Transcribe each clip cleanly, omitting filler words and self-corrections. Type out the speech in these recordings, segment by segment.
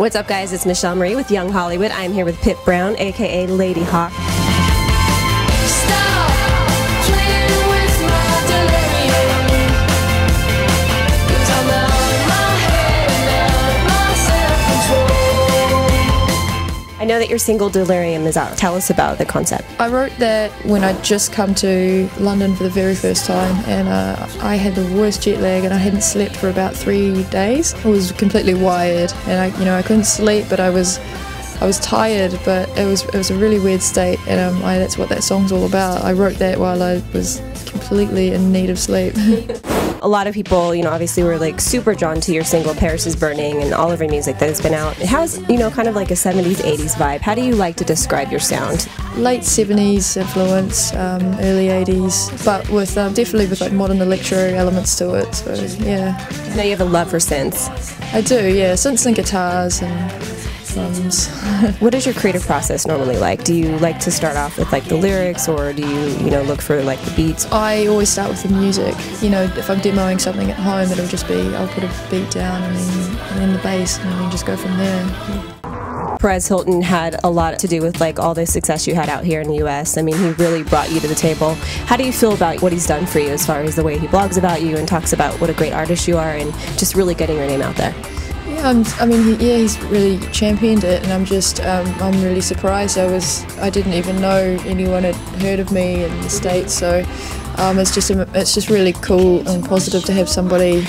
What's up, guys? It's Michelle Marie with Young Hollywood. I'm here with Pip Brown, aka Ladyhawke. I know that your single Delirium is out. Tell us about the concept. I wrote that when I'd just come to London for the very first time, and I had the worst jet lag, and I hadn't slept for about 3 days. I was completely wired, and I couldn't sleep, but I was tired, but it was a really weird state, and that's what that song's all about. I wrote that while I was completely in need of sleep. A lot of people, obviously were like super drawn to your single Paris is Burning and all of your music that has been out. It has, kind of like a 70s, 80s vibe. How do you like to describe your sound? Late 70s influence, early 80s, but with definitely with like modern electro elements to it, so yeah. I know you have a love for synths. I do, yeah, synths and guitars and drums. What is your creative process normally like? Do you like to start off with like the lyrics, or do you, look for like the beats? I always start with the music. If I'm demoing something at home, it'll just be, I'll put a beat down and then the bass, and then just go from there. Perez Hilton had a lot to do with like all the success you had out here in the US. I mean, he really brought you to the table. How do you feel about what he's done for you as far as the way he blogs about you and talks about what a great artist you are and just really getting your name out there? Yeah, he's really championed it, and I'm really surprised. I didn't even know anyone had heard of me in the States, so it's just really cool and positive to have somebody,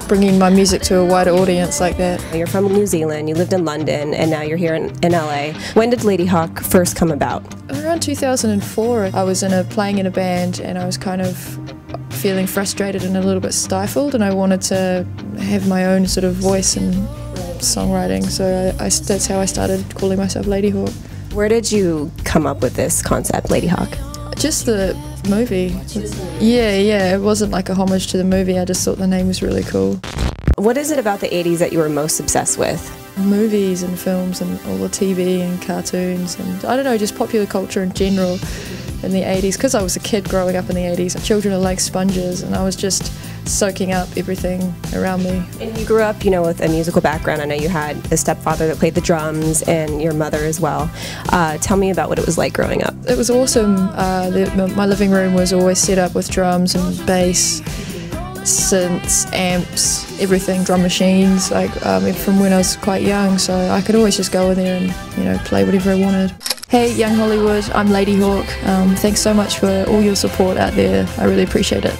bringing my music to a wider audience like that. You're from New Zealand, you lived in London, and now you're here in LA. When did Ladyhawke first come about? Around 2004. I was playing in a band, and I was kind of feeling frustrated and a little bit stifled, and I wanted to have my own sort of voice in songwriting, so that's how I started calling myself Ladyhawke. Where did you come up with this concept, Ladyhawke? Just the movie. Yeah, it wasn't like a homage to the movie, I just thought the name was really cool. What is it about the 80s that you were most obsessed with? Movies and films and all the TV and cartoons, and I don't know, just popular culture in general in the 80s, because I was a kid growing up in the 80s. Children are like sponges, and I was just soaking up everything around me. And you grew up, with a musical background. I know you had a stepfather that played the drums and your mother as well. Tell me about what it was like growing up. It was awesome. My living room was always set up with drums and bass, synths, amps, everything, drum machines, from when I was quite young, so I could always just go in there and, play whatever I wanted. Hey, Young Hollywood, I'm Ladyhawke. Thanks so much for all your support out there. I really appreciate it.